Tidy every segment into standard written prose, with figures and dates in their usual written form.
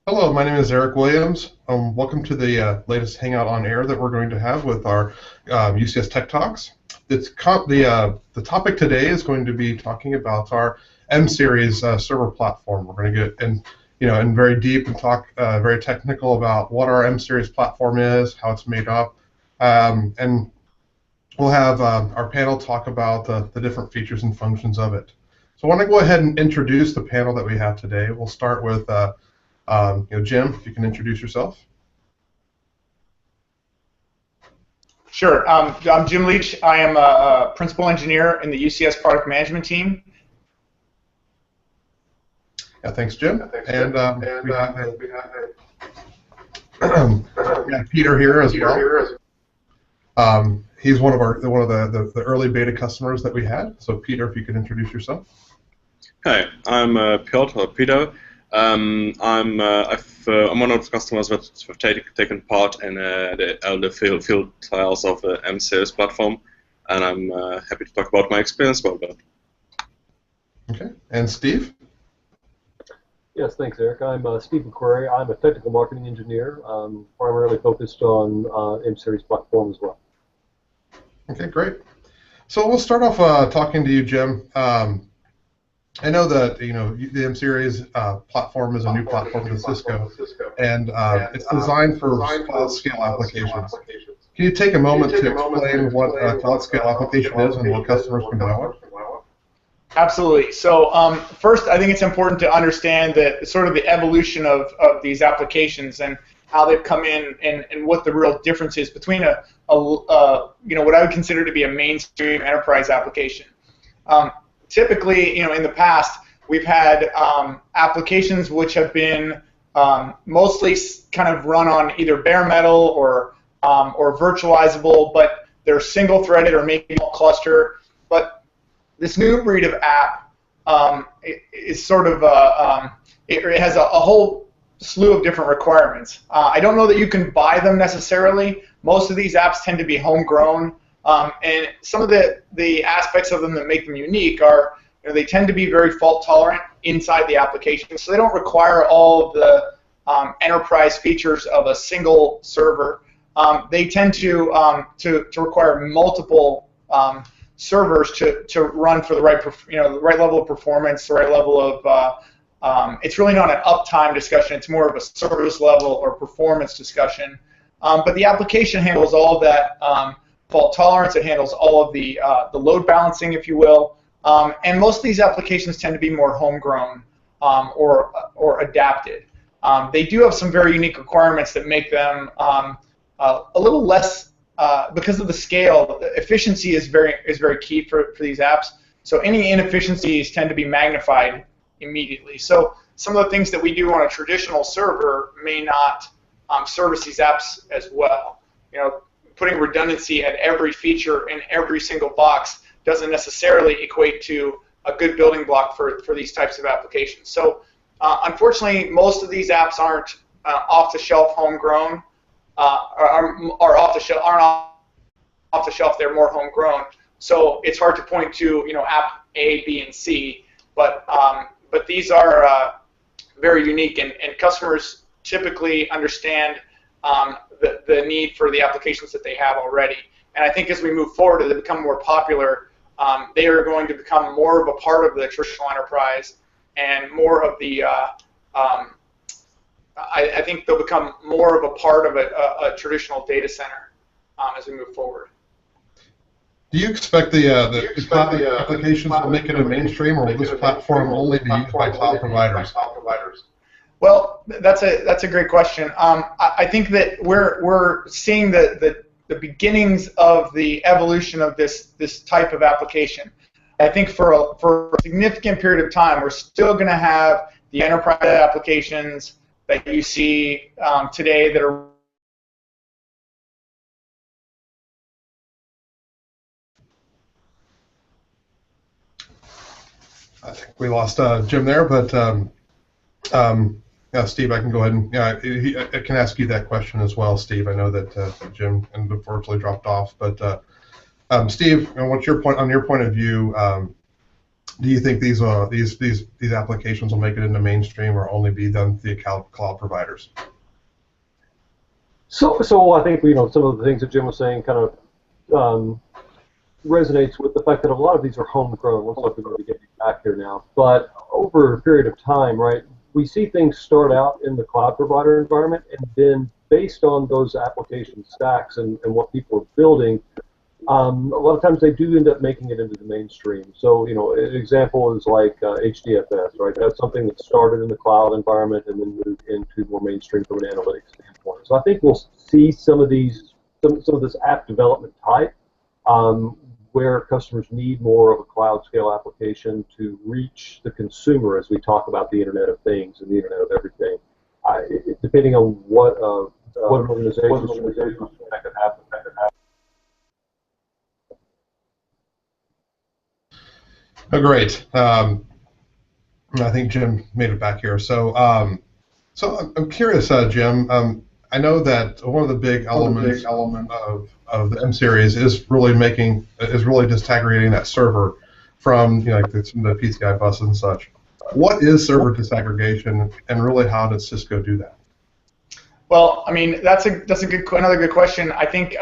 Hello, my name is Eric Williams. Welcome to the latest Hangout on Air that we're going to have with our UCS Tech Talks. The topic today is going to be talking about our M-Series server platform. We're going to get in very deep and talk very technical about what our M-Series platform is, how it's made up, and we'll have our panel talk about the different features and functions of it. So I want to go ahead and introduce the panel that we have today. We'll start with Jim, if you can introduce yourself. Sure. I'm Jim Leach. I am a principal engineer in the UCS product management team. Yeah, thanks, Jim. We have Peter here as well. He's one of the early beta customers that we had. So, Peter, if you could introduce yourself. Hi, I'm Piotr, or Peter. I'm one of the customers that have taken part in the early field trials of the M-Series platform, and I'm happy to talk about my experience about that. Okay, and Steve? Yes, thanks, Eric. I'm Steve McQuerry. I'm a technical marketing engineer, primarily focused on M-Series platform as well. Okay, great. So we'll start off talking to you, Jim. I know that the M-Series platform is a new platform to Cisco, and it's designed for cloud-scale applications. Can you take a moment to explain what a cloud-scale application is and what customers can buy with? Absolutely. So first, I think it's important to understand that sort of the evolution of these applications and how they've come in and what the real difference is between what I would consider to be a mainstream enterprise application. Typically, in the past, we've had applications which have been mostly kind of run on either bare metal or virtualizable, but they're single-threaded or maybe cluster. But this new breed of app is sort of it has a whole slew of different requirements. I don't know that you can buy them necessarily. Most of these apps tend to be homegrown. And some of the aspects of them that make them unique are, they tend to be very fault tolerant inside the application, so they don't require all of the enterprise features of a single server. They tend to require multiple servers to run for the right level of performance, the right level of. It's really not an uptime discussion; it's more of a service level or performance discussion. But the application handles all of that. Fault tolerance, it handles all of the load balancing, if you will, and most of these applications tend to be more homegrown or adapted. They do have some very unique requirements that make them a little less, because of the scale. Efficiency is very key for these apps, so any inefficiencies tend to be magnified immediately. So some of the things that we do on a traditional server may not service these apps as well. Putting redundancy at every feature in every single box doesn't necessarily equate to a good building block for these types of applications. So unfortunately, most of these apps aren't off-the-shelf homegrown, aren't off the shelf. They're more homegrown. So it's hard to point to app A, B, and C, but these are very unique, and customers typically understand the need for the applications that they have already. And I think as we move forward, as they become more popular, they are going to become more of a part of the traditional enterprise and more of the, I think they'll become more of a part of a traditional data center as we move forward. Do you expect the cloud applications will make it a mainstream, or will this platform only be used by cloud providers? Well, that's a great question. I think that we're seeing the beginnings of the evolution of this type of application. I think for a significant period of time, we're still going to have the enterprise applications that you see today that are. I think we lost Jim there, but yeah, Steve, I can go ahead and I can ask you that question as well, Steve. I know that Jim unfortunately dropped off, but Steve, what's your point of view? Do you think these applications will make it into mainstream or only be done via cloud providers? So I think some of the things that Jim was saying kind of resonates with the fact that a lot of these are homegrown. Looks like we're going to be getting back here now, but over a period of time, right? We see things start out in the cloud provider environment, and then based on those application stacks and what people are building, a lot of times they do end up making it into the mainstream. So, an example is like HDFS, right? That's something that started in the cloud environment and then moved into more mainstream from an analytics standpoint. So I think we'll see some of this app development type where customers need more of a cloud scale application to reach the consumer as we talk about the Internet of Things and the Internet of Everything. Depending on what an organization that could happen. Oh, great. I think Jim made it back here. So I'm curious, Jim. I know that one of the big elements of the M-Series is really disaggregating that server from like the PCI bus and such. What is server disaggregation, and really how does Cisco do that? Well, I mean that's another good question. I think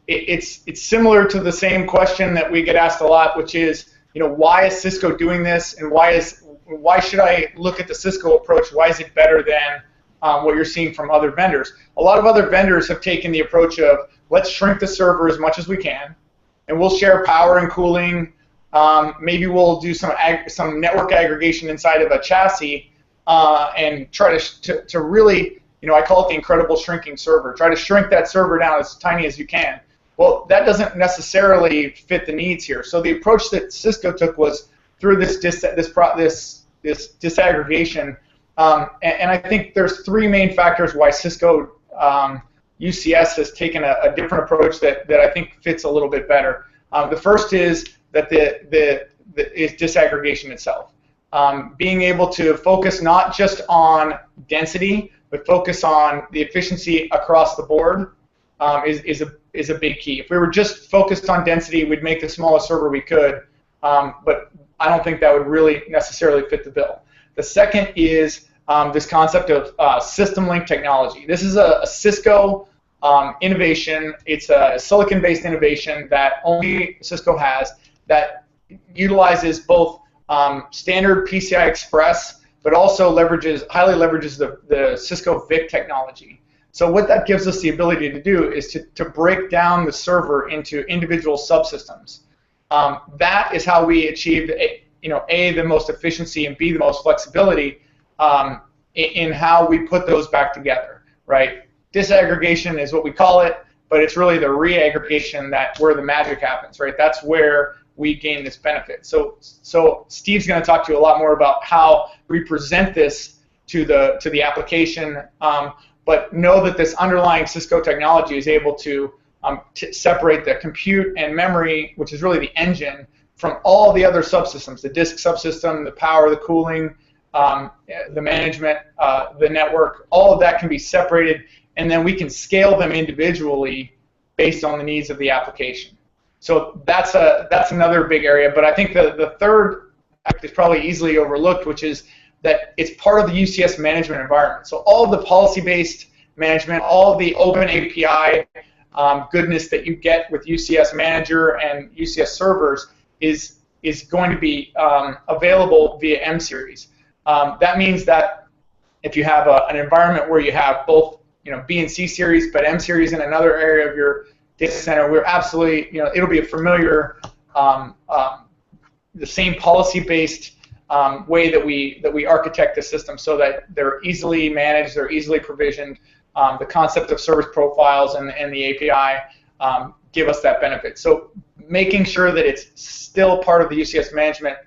it's similar to the same question that we get asked a lot, which is why is Cisco doing this, and why should I look at the Cisco approach? Why is it better than what you're seeing from other vendors? A lot of other vendors have taken the approach of let's shrink the server as much as we can, and we'll share power and cooling. Maybe we'll do some network aggregation inside of a chassis and try to really, I call it the incredible shrinking server. Try to shrink that server down as tiny as you can. Well, that doesn't necessarily fit the needs here. So the approach that Cisco took was through this disaggregation. And I think there's three main factors why Cisco UCS has taken a different approach that I think fits a little bit better. The first is that is disaggregation itself. Being able to focus not just on density, but focus on the efficiency across the board is a big key. If we were just focused on density, we'd make the smallest server we could, but I don't think that would really necessarily fit the bill. The second is this concept of system link technology. This is a Cisco innovation. It's a silicon-based innovation that only Cisco has that utilizes both standard PCI Express, but also highly leverages the Cisco VIC technology. So what that gives us the ability to do is to break down the server into individual subsystems. That is how we achieved A, the most efficiency, and B, the most flexibility in how we put those back together, right? Disaggregation is what we call it, but it's really the reaggregation where the magic happens, right? That's where we gain this benefit. So Steve's going to talk to you a lot more about how we present this to the application, but know that this underlying Cisco technology is able to separate the compute and memory, which is really the engine, from all the other subsystems, the disk subsystem, the power, the cooling, the management, the network. All of that can be separated, and then we can scale them individually based on the needs of the application. So that's another big area. But I think the third aspect is probably easily overlooked, which is that it's part of the UCS management environment. So all of the policy-based management, all of the open API goodness that you get with UCS Manager and UCS servers is going to be available via M-Series. That means that if you have an environment where you have both B and C series, but M-Series in another area of your data center, we're absolutely, it'll be a familiar, the same policy-based way that we architect the system so that they're easily managed, they're easily provisioned. The concept of service profiles and the API give us that benefit. So making sure that it's still part of the UCS management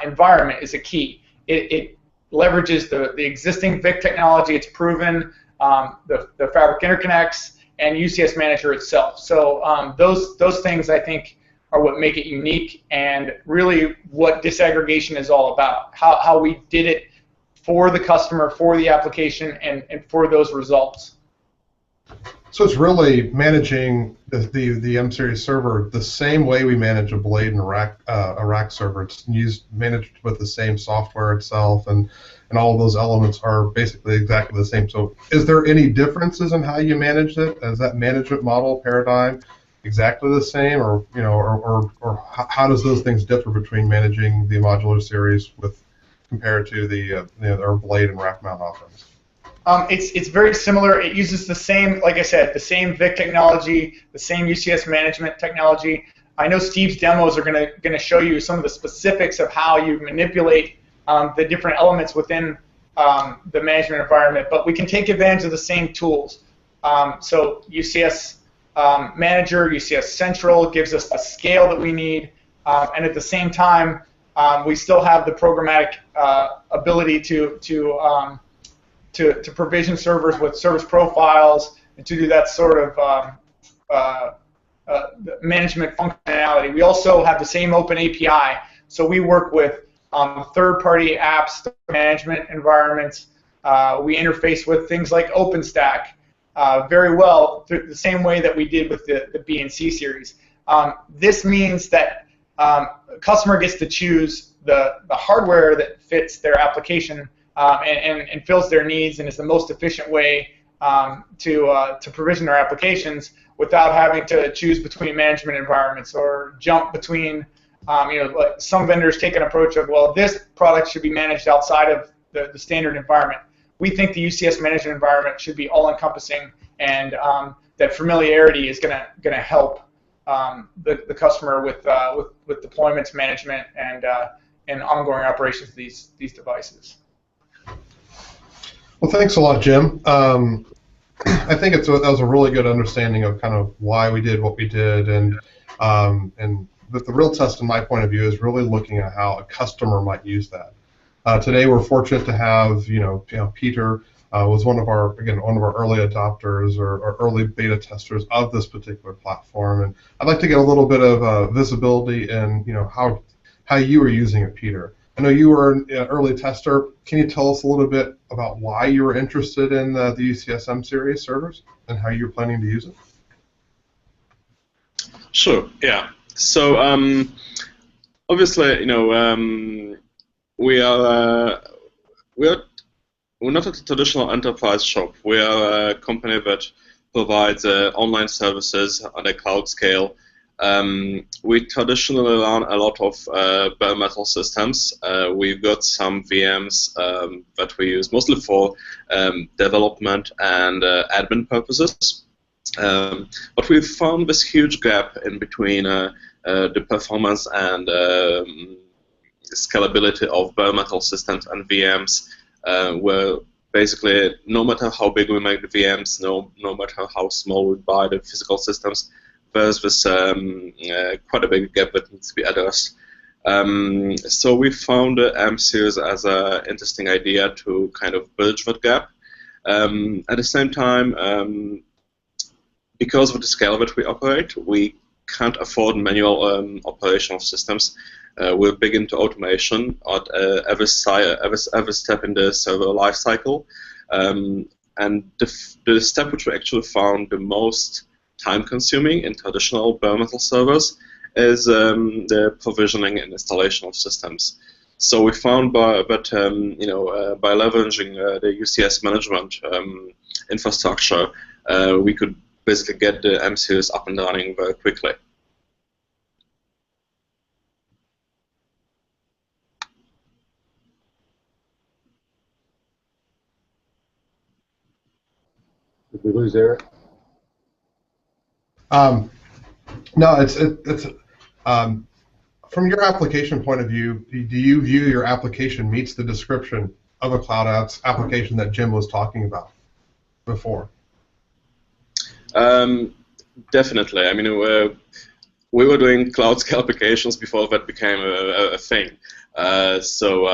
environment is a key. It leverages the existing VIC technology. It's proven, the fabric interconnects, and UCS Manager itself. So those things, I think, are what make it unique and really what disaggregation is all about, how we did it for the customer, for the application, and for those results. So it's really managing the M-Series server the same way we manage a blade and a rack server. It's managed with the same software itself, and all of those elements are basically exactly the same. So is there any differences in how you manage it? Is that management model paradigm exactly the same, or or how does those things differ between managing the modular series compared to the our blade and rack mount offerings? It's very similar. It uses the same, like I said, the same VIC technology, the same UCS management technology. I know Steve's demos are going to show you some of the specifics of how you manipulate the different elements within the management environment, but we can take advantage of the same tools. So UCS Manager, UCS Central gives us the scale that we need, and at the same time, we still have the programmatic ability to provision servers with service profiles and to do that sort of management functionality. We also have the same open API, so we work with third-party apps management environments. We interface with things like OpenStack very well, through the same way that we did with the B and C series. This means that a customer gets to choose the hardware that fits their application and fills their needs and is the most efficient way to provision their applications without having to choose between management environments or jump between, like some vendors take an approach of, well, this product should be managed outside of the standard environment. We think the UCS management environment should be all-encompassing, and that familiarity is going to help the customer with deployments, management, and ongoing operations of these devices. Well, thanks a lot, Jim. I think that was a really good understanding of kind of why we did what we did, and the real test, in my point of view, is really looking at how a customer might use that. Today, we're fortunate to have Piotr was one of our early adopters or early beta testers of this particular platform, and I'd like to get a little bit of visibility in how you were using it, Piotr. I know you were an early tester. Can you tell us a little bit about why you were interested in the UCS M-Series servers and how you're planning to use it? Sure. Yeah. So obviously, we're not a traditional enterprise shop. We are a company that provides online services on a cloud scale. We traditionally run a lot of bare metal systems. We've got some VMs that we use mostly for development and admin purposes. But we've found this huge gap in between the performance and scalability of bare metal systems and VMs, where basically no matter how big we make the VMs, no matter how small we buy the physical systems, there's this quite a big gap that needs to be addressed. So we found the M-Series as an interesting idea to kind of bridge that gap. At the same time, because of the scale that we operate, we can't afford manual operation of systems. We're big into automation at every step in the server lifecycle. And the step which we actually found the most time-consuming in traditional bare metal servers is the provisioning and installation of systems. So we found by leveraging the UCS management infrastructure, we could basically get the M-Series up and running very quickly. Did we lose Eric? No, it's from your application point of view, do you view your application meets the description of a cloud application that Jim was talking about before? Definitely. I mean, we were doing cloud scale applications before that became a thing. So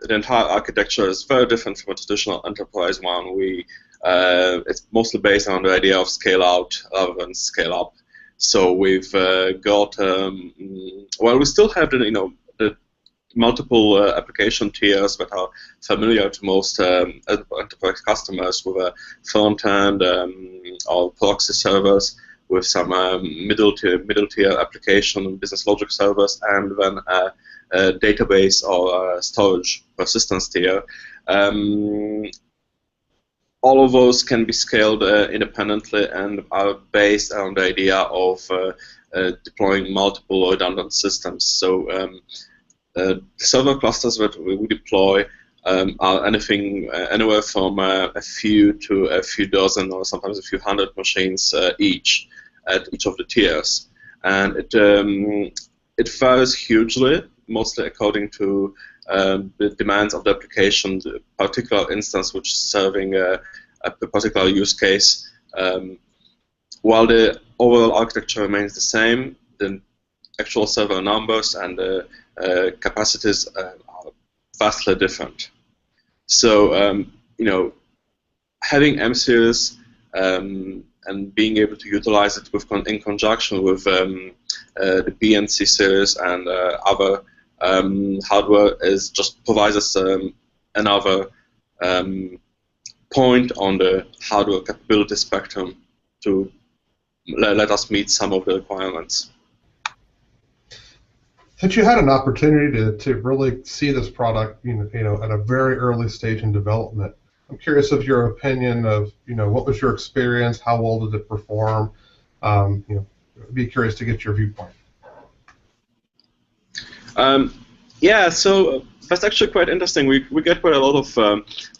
the entire architecture is very different from a traditional enterprise one. It's mostly based on the idea of scale out rather than scale up. So we've got, while we still have the multiple application tiers that are familiar to most enterprise customers, with a front end or proxy servers, with some middle tier application business logic servers, and then a database or storage persistence tier. All of those can be scaled independently and are based on the idea of deploying multiple redundant systems. So the server clusters that we deploy are anything anywhere from a few to a few dozen, or sometimes a few hundred machines each at each of the tiers, and it varies hugely, mostly according to the demands of the application, the particular instance which is serving a particular use case. While the overall architecture remains the same, the actual server numbers and the capacities are vastly different. So, having M-Series and being able to utilize it in conjunction with the B and C series and other hardware just provides us another point on the hardware capability spectrum to let us meet some of the requirements. Since you had an opportunity to really see this product, at a very early stage in development, I'm curious of your opinion of, what was your experience? How well did it perform? I'd be curious to get your viewpoint. Yeah, so that's actually quite interesting. We get quite a lot of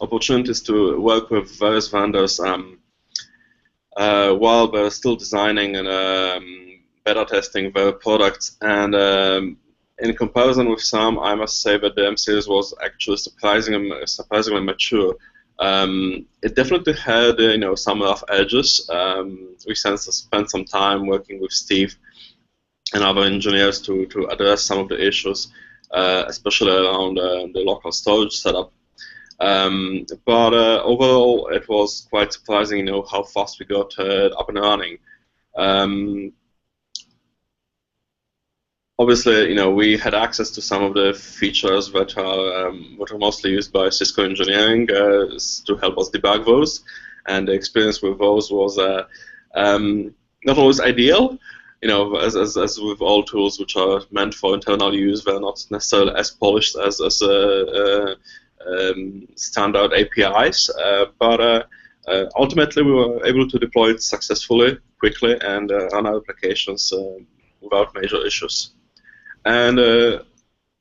opportunities to work with various vendors while they're still designing and beta testing their products. And in comparison with some, I must say that the M-Series was actually surprisingly mature. It definitely had some rough edges. We spent some time working with Steve and other engineers to address some of the issues, especially around the local storage setup. But overall, it was quite surprising, how fast we got up and running. Obviously, we had access to some of the features that are mostly used by Cisco engineering to help us debug those, and the experience with those was not always ideal. As with all tools which are meant for internal use, they're not necessarily as polished as standard APIs. But ultimately, we were able to deploy it successfully, quickly, and run our applications without major issues. And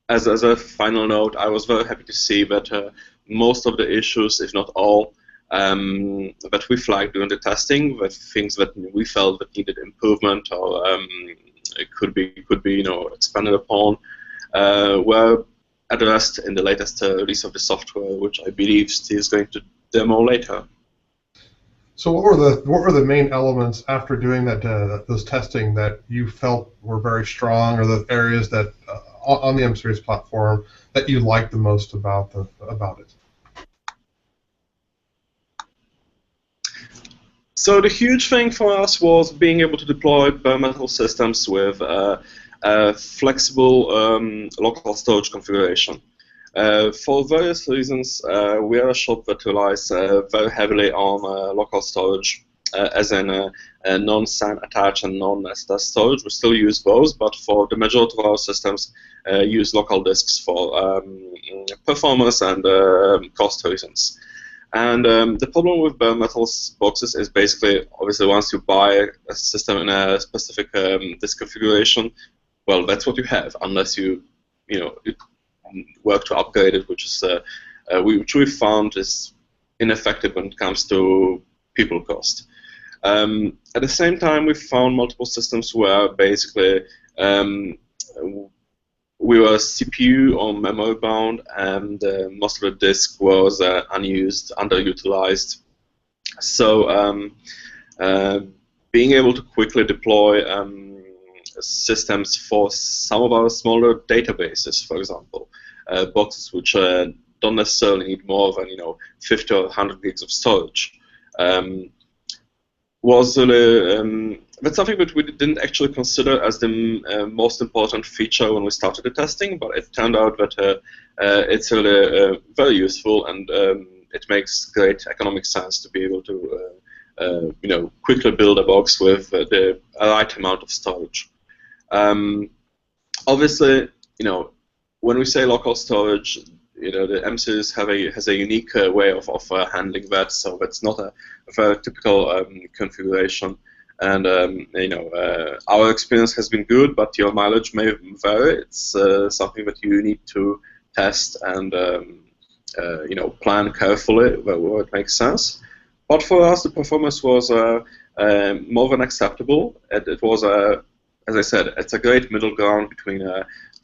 as a final note, I was very happy to see that most of the issues, if not all, that we flagged during the testing, that things that we felt that needed improvement or it could be expanded upon, were addressed in the latest release of the software, which I believe Steve is going to demo later. So what were the main elements after doing those testing that you felt were very strong, or the areas that on the M-Series platform that you liked the most about it? So the huge thing for us was being able to deploy bare metal systems with a flexible local storage configuration. For various reasons, we are a shop that relies very heavily on local storage, as in non-SAN attached and non-SSD storage. We still use those, but for the majority of our systems, use local disks for performance and cost reasons. And the problem with bare metal boxes is basically, obviously, once you buy a system in a specific disk configuration, well, that's what you have, unless you work to upgrade it, which we found is ineffective when it comes to people cost. At the same time, we found multiple systems where basically we were CPU or memory bound, and most of the disk was unused, underutilized. So being able to quickly deploy systems for some of our smaller databases, for example, boxes which don't necessarily need more than 50 or 100 gigs of storage. was that's something that we didn't actually consider as the most important feature when we started the testing, but it turned out that it's really very useful, and it makes great economic sense to be able to quickly build a box with the right amount of storage. Obviously, when we say local storage, the M-Series has a unique way of handling that, so that's not a very typical configuration. And our experience has been good, but your mileage may vary. It's something that you need to test and plan carefully where it makes sense. But for us, the performance was more than acceptable. It was as I said, it's a great middle ground between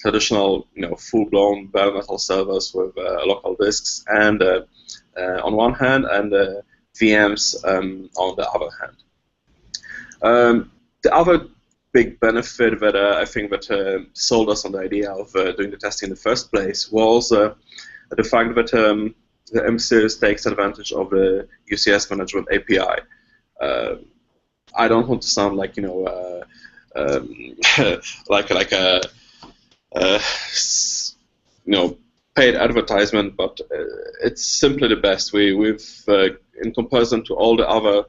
traditional, full-blown bare metal servers with local disks, and on one hand, and VMs on the other hand. The other big benefit that I think that sold us on the idea of doing the testing in the first place was the fact that the M-Series takes advantage of the UCS management API. I don't want to sound like like a paid advertisement, but it's simply the best. We've in comparison to all the other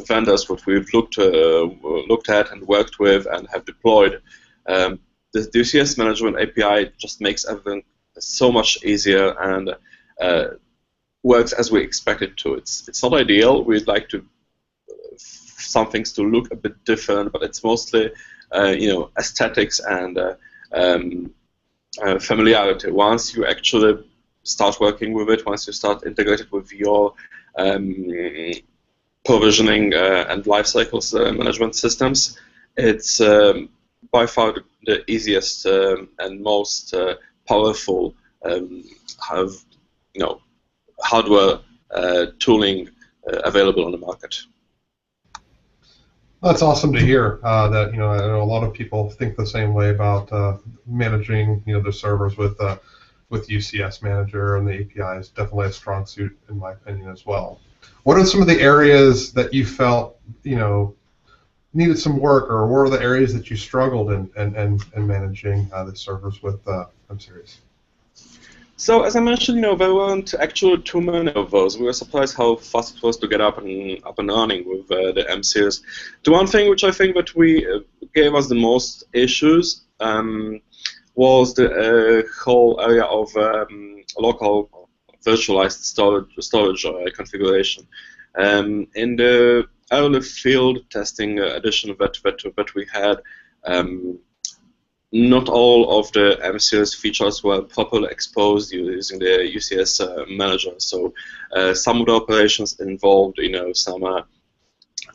vendors that we've looked at and worked with and have deployed, the UCS management API just makes everything so much easier and works as we expect it to. It's not ideal. We'd like to some things to look a bit different, but it's mostly aesthetics and familiarity. Once you actually start working with it, once you start integrated with your provisioning and lifecycle management systems, it's by far the easiest and most powerful hardware tooling available on the market. That's awesome to hear. That I know a lot of people think the same way about managing their servers with UCS Manager, and the API is definitely a strong suit in my opinion as well. What are some of the areas that you felt needed some work, or what are the areas that you struggled in managing the servers with M-Series? So as I mentioned, there weren't actually too many of those. We were surprised how fast it was to get up and running with the M-Series. The one thing which I think that we gave us the most issues was the whole area of local virtualized storage configuration. In the early field testing edition that we had, not all of the M-Series features were properly exposed using the UCS manager. So some of the operations involved, some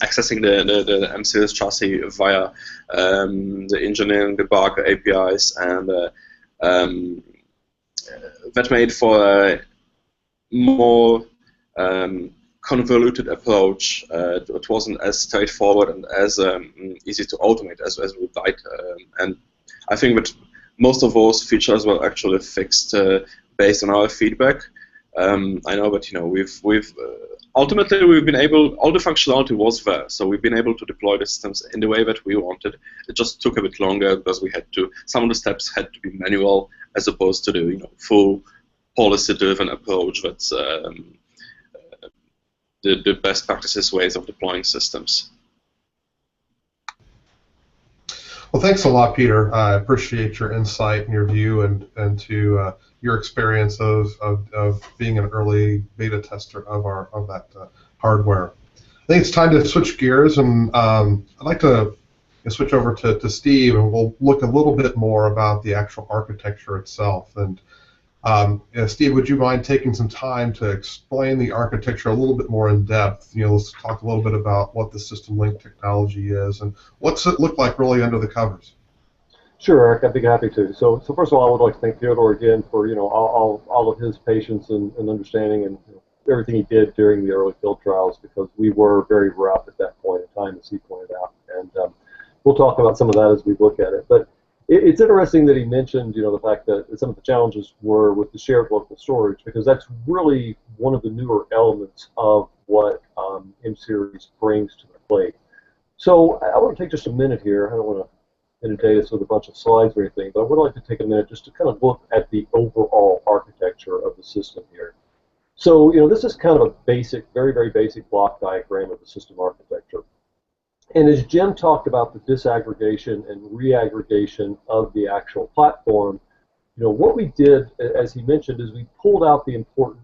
accessing the M-Series chassis via the engineering debug APIs, and that made for a more convoluted approach. It wasn't as straightforward and as easy to automate as we'd like, and I think that most of those features were actually fixed based on our feedback. I know that we've ultimately we've been able, all the functionality was there, so we've been able to deploy the systems in the way that we wanted. It just took a bit longer because we had to, some of the steps had to be manual as opposed to the full policy-driven approach that's the best practices ways of deploying systems. Well, thanks a lot, Peter. I appreciate your insight and your view and to your experience of being an early beta tester of that hardware. I think it's time to switch gears, and I'd like to switch over to Steve, and we'll look a little bit more about the actual architecture itself. And Steve, would you mind taking some time to explain the architecture a little bit more in depth? Let's talk a little bit about what the system link technology is and what's it look like really under the covers. Sure, Eric, I'd be happy to. So first of all, I would like to thank Piotr again for all of his patience and understanding and everything he did during the early field trials, because we were very rough at that point in time, as he pointed out, and we'll talk about some of that as we look at it. But it's interesting that he mentioned, the fact that some of the challenges were with the shared local storage, because that's really one of the newer elements of what M-Series brings to the plate. So I want to take just a minute here. I don't want to inundate us with a bunch of slides or anything, but I would like to take a minute just to kind of look at the overall architecture of the system here. So, this is kind of a basic, very, very basic block diagram of the system architecture. And as Jim talked about the disaggregation and reaggregation of the actual platform, what we did, as he mentioned, is we pulled out the important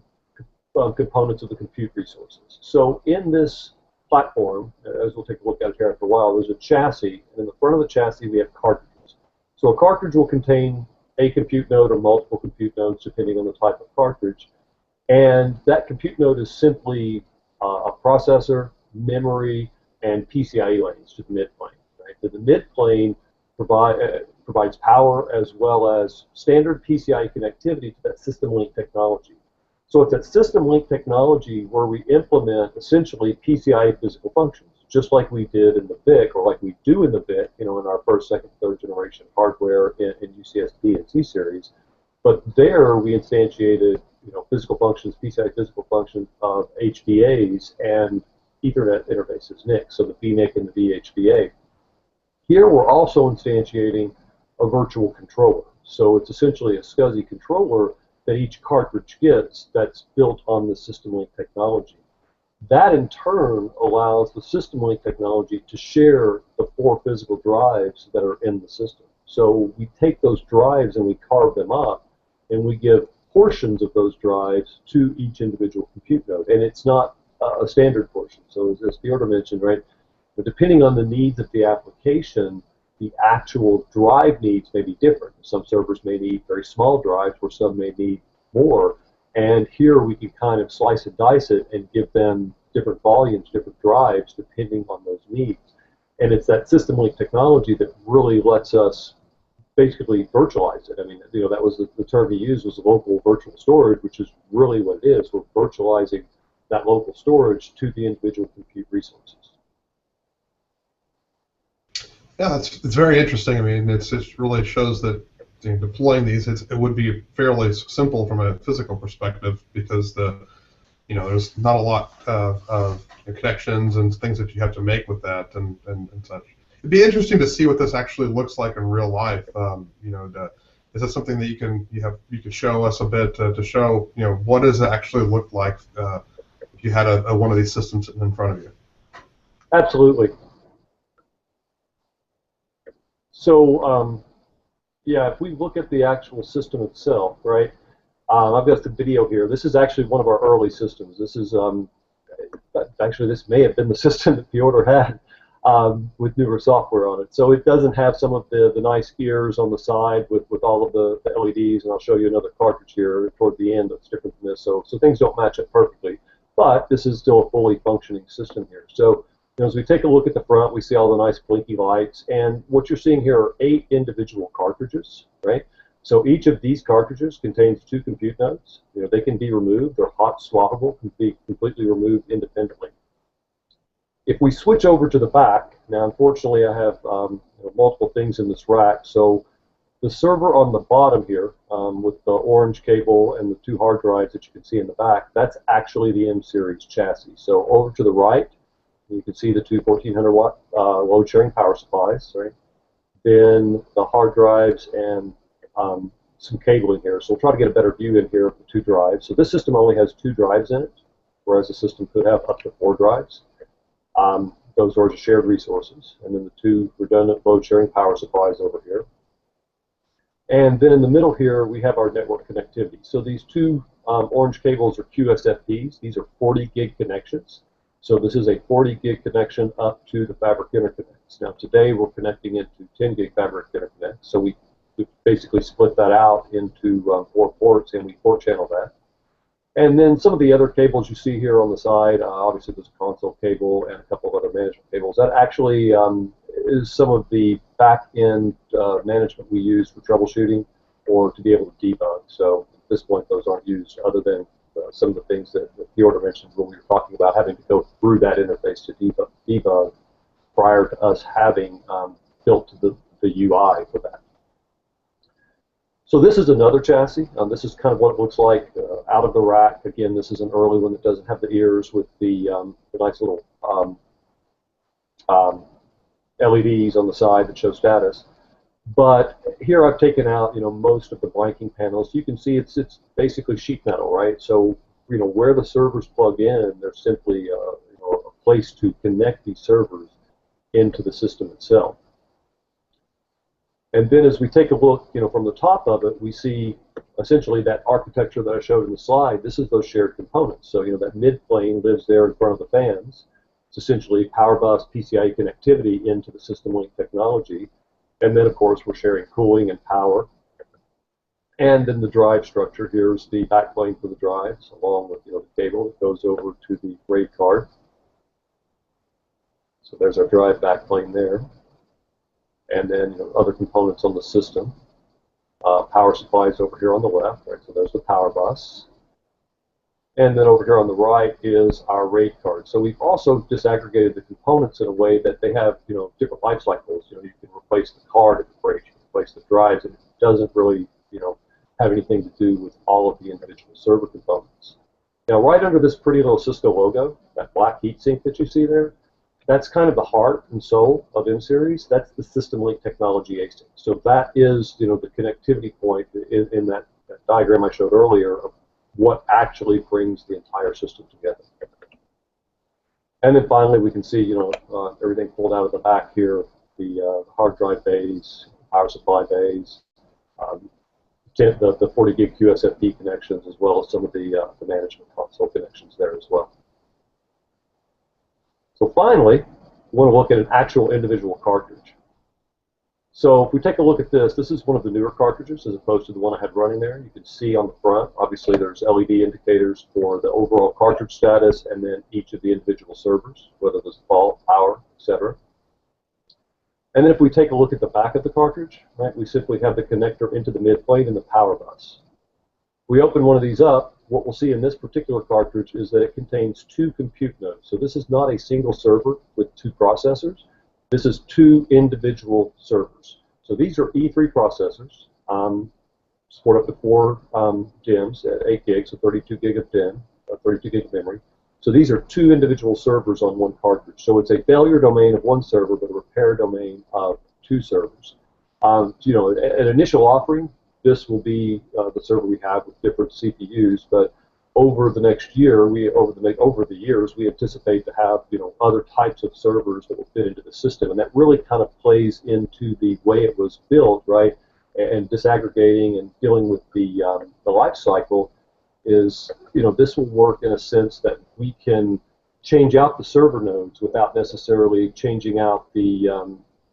components of the compute resources. So in this platform, as we'll take a look at it here after a while, there's a chassis, and in the front of the chassis we have cartridges. So a cartridge will contain a compute node or multiple compute nodes depending on the type of cartridge, and that compute node is simply a processor, memory, and PCIe lanes to the mid plane. Right? So the mid plane provides power as well as standard PCIe connectivity to that system link technology. So it's that system link technology where we implement essentially PCIe physical functions, just like we did in the VIC, or like we do in the VIC, in our first, second, third generation hardware in UCS D and C-Series. But there we instantiated, physical functions, PCIe physical functions of HVAs and Ethernet interfaces, NICs, so the VNIC and the VHVA. Here we're also instantiating a virtual controller. So it's essentially a SCSI controller that each cartridge gets that's built on the system link technology. That in turn allows the system link technology to share the 4 physical drives that are in the system. So we take those drives and we carve them up, and we give portions of those drives to each individual compute node. And it's not a standard portion. So as Piotr mentioned, right, depending on the needs of the application, the actual drive needs may be different. Some servers may need very small drives, where some may need more. And here we can kind of slice and dice it and give them different volumes, different drives, depending on those needs. And it's that system link technology that really lets us basically virtualize it. I mean, that was the term he used, was local virtual storage, which is really what it is. We're virtualizing that local storage to the individual compute resources. Yeah, it's very interesting. I mean, it really shows that deploying these, it would be fairly simple from a physical perspective, because there's not a lot of connections and things that you have to make with that and such. It'd be interesting to see what this actually looks like in real life. Is this something that you could show us a bit to show what does it actually look like if you had one of these systems sitting in front of you? Absolutely. So, yeah, if we look at the actual system itself, right, I've got the video here. This is actually one of our early systems. This is, actually, this may have been the system that Piotr had with newer software on it. So it doesn't have some of the nice gears on the side with all of the LEDs, and I'll show you another cartridge here toward the end that's different from this. So things don't match up perfectly, but this is still a fully functioning system here. So as we take a look at the front, we see all the nice blinky lights, and what you're seeing here are 8 individual cartridges, right? So each of these cartridges contains 2 compute nodes. They can be removed. They're hot swappable, can be completely removed independently. If we switch over to the back, now unfortunately I have multiple things in this rack, so the server on the bottom here with the orange cable and the 2 hard drives that you can see in the back, that's actually the M-Series chassis. So over to the right, you can see the 2 1400-watt load-sharing power supplies, right? Then the hard drives and some cabling here. So we'll try to get a better view in here of the 2 drives. So this system only has 2 drives in it, whereas the system could have up to 4 drives. Those are just shared resources. And then the 2 redundant load-sharing power supplies over here. And then in the middle here, we have our network connectivity. So these 2 orange cables are QSFPs. These are 40 gig connections. So this is a 40 gig connection up to the fabric interconnects. Now today we're connecting into 10 gig fabric interconnects. So we basically split that out into 4 ports, and we port channel that. And then some of the other cables you see here on the side, obviously there's a console cable and a couple of other management cables. That actually is some of the back-end management we use for troubleshooting or to be able to debug. So at this point, those aren't used, other than some of the things that Piotr mentioned when we were talking about having to go through that interface to debug prior to us having built the UI for that. So this is another chassis. This is kind of what it looks like out of the rack. Again, this is an early one that doesn't have the ears with the nice little LEDs on the side that show status. But here I've taken out, most of the blanking panels. You can see it's basically sheet metal, right? So, where the servers plug in, there's simply a place to connect these servers into the system itself. And then as we take a look, from the top of it, we see essentially that architecture that I showed in the slide. This is those shared components. So, that mid plane lives there in front of the fans. It's essentially power bus PCIe connectivity into the system link technology. And then, of course, we're sharing cooling and power. And then the drive structure. Here's the backplane for the drives, along with the cable that goes over to the RAID card. So there's our drive backplane there. And then other components on the system. Power supplies over here on the left, right? So there's the power bus. And then over here on the right is our RAID card. So we've also disaggregated the components in a way that they have different life cycles. You can replace the card at the break, you can replace the drives, and it doesn't really have anything to do with all of the individual server components. Now, right under this pretty little Cisco logo, that black heatsink that you see there, that's kind of the heart and soul of M-Series. That's the system link technology ASIC. So that is the connectivity point in that diagram I showed earlier of what actually brings the entire system together. And then finally, we can see everything pulled out of the back here: the hard drive bays, power supply bays, the 40 gig QSFP connections, as well as some of the management console connections there as well. So finally, we want to look at an actual individual cartridge. So if we take a look at this, this is one of the newer cartridges as opposed to the one I had running there. You can see on the front, obviously there's LED indicators for the overall cartridge status and then each of the individual servers, whether there's fault, power, etc. And then if we take a look at the back of the cartridge, right, we simply have the connector into the mid plane and the power bus. We open one of these up, what we'll see in this particular cartridge is that it contains 2 compute nodes. So this is not a single server with 2 processors. This is 2 individual servers. So these are E3 processors, support up to 4 DIMMs at 8 gigs, so 32 gig of DIMM, 32 gig of memory. So these are 2 individual servers on one cartridge. So it's a failure domain of 1 server, but a repair domain of 2 servers. An initial offering, this will be the server we have with different CPUs, but over the next year, over the years, we anticipate to have other types of servers that will fit into the system, and that really kind of plays into the way it was built, right? And disaggregating and dealing with the life cycle is this will work in a sense that we can change out the server nodes without necessarily changing out the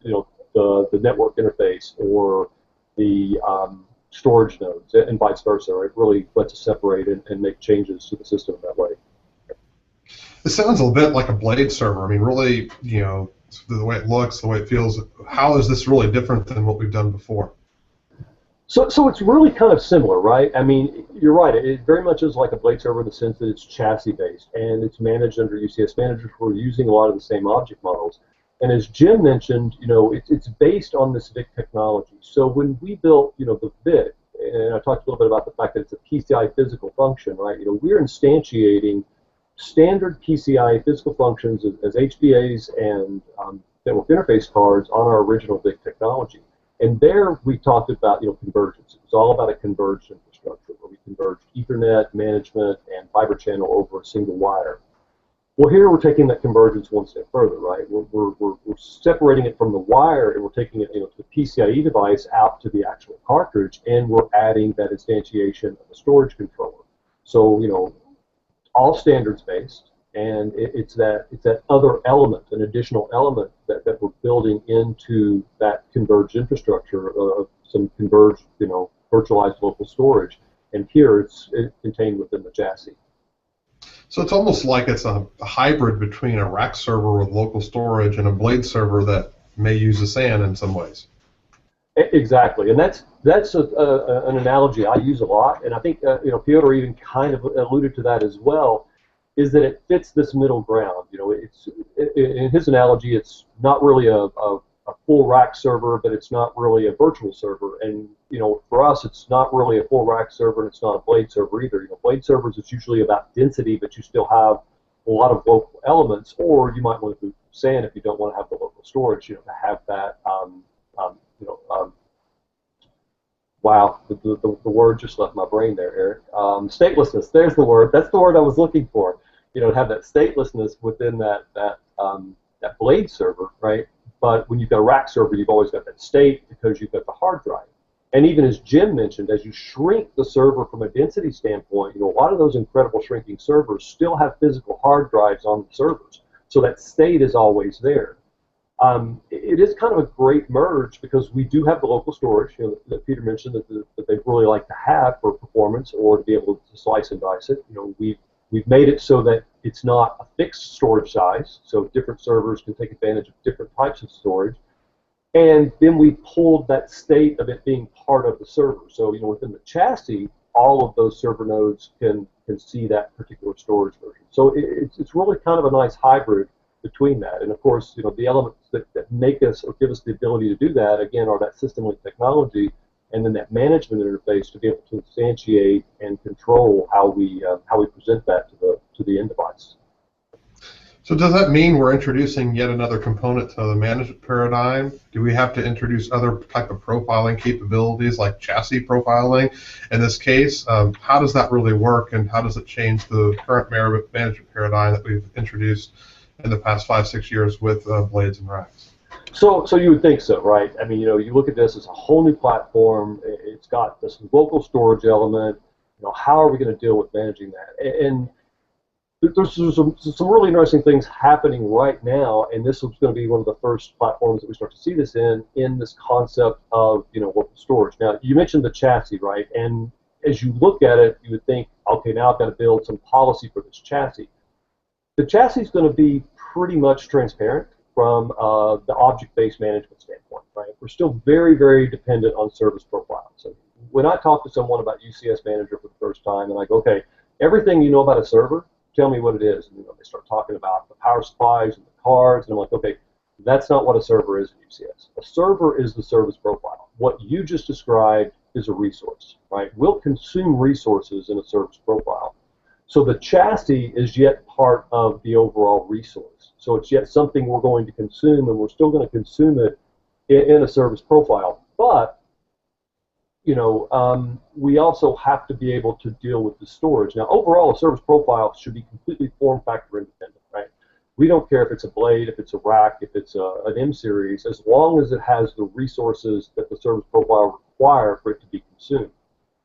the network interface or the storage nodes, and vice versa. Right? It really lets us separate and make changes to the system that way. It sounds a bit like a blade server. I mean, really, the way it looks, the way it feels. How is this really different than what we've done before? So it's really kind of similar, right? I mean, you're right. It very much is like a blade server in the sense that it's chassis-based, and it's managed under UCS Manager. We're using a lot of the same object models. And as Jim mentioned, it's based on this VIC technology. So when we built, the VIC, and I talked a little bit about the fact that it's a PCI physical function, right? We're instantiating standard PCI physical functions as HBAs and network interface cards on our original VIC technology. And there we talked about, convergence. It was all about a converged infrastructure where we converged Ethernet, management, and fiber channel over a single wire. Well, here we're taking that convergence one step further, right? We're separating it from the wire, and we're taking it to the PCIe device out to the actual cartridge, and we're adding that instantiation of a storage controller. So, all standards-based, and it's that other element, an additional element that we're building into that converged infrastructure of some converged, virtualized local storage. And here it's contained within the chassis. So it's almost like it's a hybrid between a rack server with local storage and a blade server that may use the SAN in some ways. Exactly, and that's an analogy I use a lot, and I think Piotr even kind of alluded to that as well. Is that it fits this middle ground? It's in his analogy, it's not really a a full rack server, but it's not really a virtual server. And for us, it's not really a full rack server, and it's not a blade server either. Blade servers, it's usually about density, but you still have a lot of local elements, or you might want to do SAN if you don't want to have the local storage, to have that. Wow, the word just left my brain there, Eric. Statelessness. There's the word. That's the word I was looking for. To have that statelessness within that blade server, right? But when you've got a rack server, you've always got that state because you've got the hard drive. And even as Jim mentioned, as you shrink the server from a density standpoint, a lot of those incredible shrinking servers still have physical hard drives on the servers. So that state is always there. It is kind of a great merge because we do have the local storage that Peter mentioned that they really like to have for performance or to be able to slice and dice it. We've made it so that it's not a fixed storage size, so different servers can take advantage of different types of storage. And then we pulled that state of it being part of the server. So within the chassis, all of those server nodes can see that particular storage version. So it's really kind of a nice hybrid between that. And of course, the elements that make us or give us the ability to do that, again, are that system link technology and then that management interface to be able to instantiate and control how we present that to the end device. So does that mean we're introducing yet another component to the management paradigm? Do we have to introduce other type of profiling capabilities like chassis profiling? In this case, how does that really work, and how does it change the current management paradigm that we've introduced in the past 5-6 years with blades and racks? So you would think so, right? I mean, you look at this as a whole new platform. It's got this local storage element. How are we going to deal with managing that? And there's some really interesting things happening right now, and this is going to be one of the first platforms that we start to see this in this concept of local storage. Now, you mentioned the chassis, right? And as you look at it, you would think, okay, now I've got to build some policy for this chassis. The chassis is going to be pretty much transparent from the object-based management standpoint, right? We're still very, very dependent on service profiles. So when I talk to someone about UCS Manager for the first time, and I go, okay, everything you know about a server, tell me what it is. And they start talking about the power supplies and the cards, and I'm like, okay, that's not what a server is in UCS. A server is the service profile. What you just described is a resource, right? We'll consume resources in a service profile. So the chassis is yet part of the overall resource. So it's yet something we're going to consume, and we're still going to consume it in a service profile. But we also have to be able to deal with the storage. Now, overall, a service profile should be completely form factor independent, right? We don't care if it's a blade, if it's a rack, if it's an M-Series, as long as it has the resources that the service profile require for it to be consumed.